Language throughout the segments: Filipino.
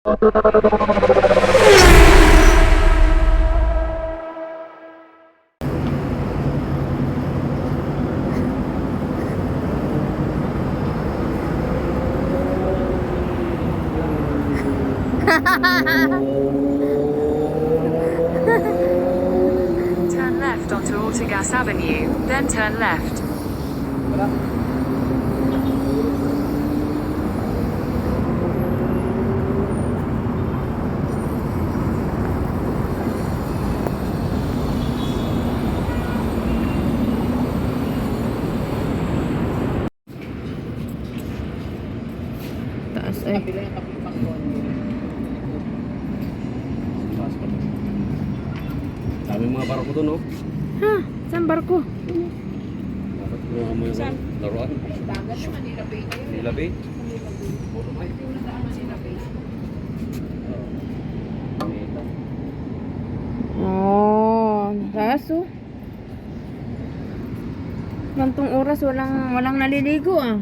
Turn left onto Ortigas Avenue, then turn left. Taas ay. Dami mga barko doon, no? Ha? Saan barko? Dapat mga mga laruan. Manila Bay. Oh, kaso. Mantong oras walang naliligo ah.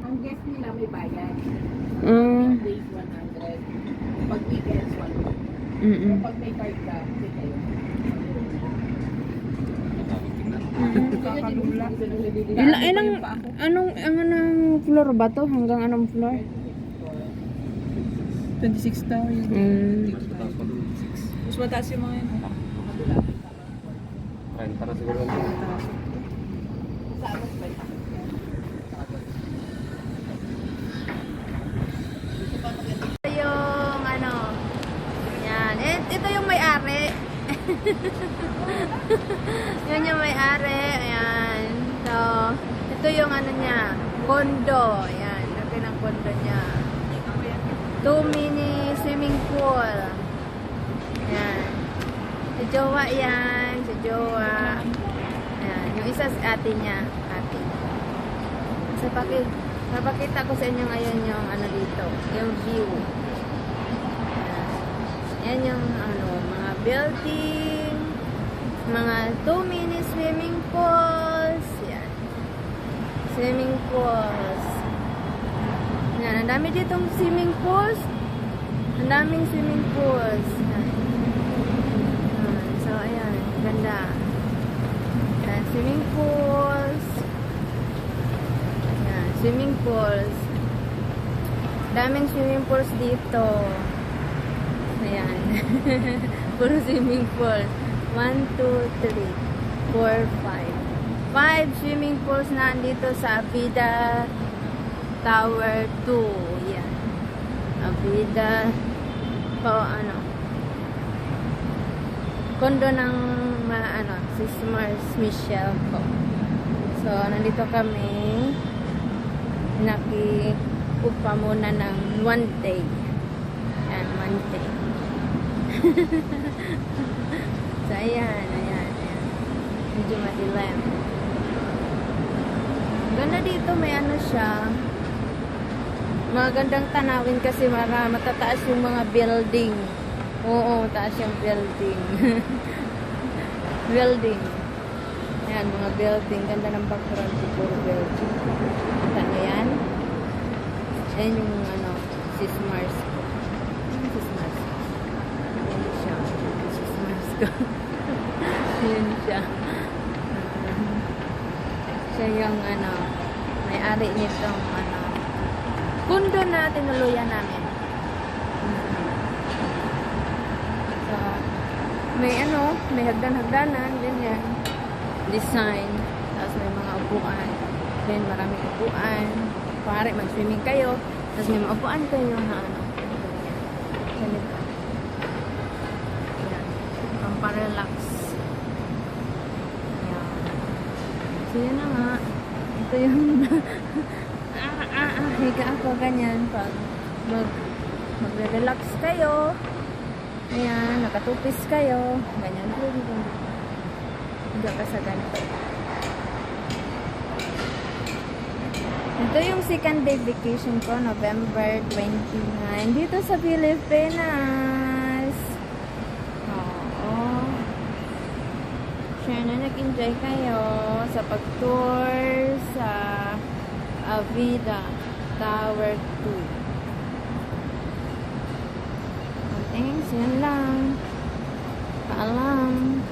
Ang guest nila may bayad. Mm. Days 100. Pag weekends 100. Mm. Pag may card ka, hindi kayo. Anong floor ba to? Hanggang anong floor? 26 daw yun. Mas mataas yung mga yun. Kain para siguro. Yung ano, yan. Ito yung may-ari. Yan yung may-ari. Ayan. So, ito yung ano niya, condo. Ayan, laki ng condo niya. 2 mini swimming pool. Ayan. Sa jowa yan. Sa jowa. Ayan. Yung isa sa ate niya. Ate. So, napakita ko sa inyo ngayon yung ano dito. Yung view. Ayan yung ano, mga building. Mga 2 mini swimming pools. Yan. Swimming pools. Yan. Ang dami ditong swimming pools. Ang daming swimming pools. Yan. So, ayan. Ganda. Yan. Swimming pools. Yan. Swimming pools. Daming swimming pools dito. Ayan. Puro swimming pool. 1, 2, 3, 4, 5. 5 swimming pools na dito sa Avida Tower 2. Yan. Avida ano. Kondo ng si Mars Michelle ko. So, nandito kami. Nakiupa muna ng 1 day. Yan, 1 day. So, ayan. Medyo madilim. Ganda dito, may ano siya. Magandang tanawin kasi matataas yung mga building. Oo, mataas yung building. Building. Ayan, mga building. Ganda ng background siguro building. Kita nyo yan? Ayan yung ano, Sis Mars ko. Sis Mars ko. Ayan siya. Sis Mars ko. Ayan siya. Siya yung ano, may-ari nitong ano, kundo na tinuluyan namin. So, may ano, may hagdan-hagdanan, ganyan. Design. Tapos may mga upuan. Then maraming upuan. Pare, mag-swimming kayo. Tapos may mga upuan kayo na ano. Ganito. Yan. Pamparelax. Yan. So, yun na nga. Ito yung higa ako ganyan. Pag magre-relax kayo. Ayan, nakatupis kayo. Ganyan po. Higa ka sa ganito. Ito yung second day vacation ko, November 29. Dito sa Pilipinas. Oo. Share na nag-enjoy kayo. sa pag-tour sa Avida Tower 2. Thanks, yun lang. Paalam.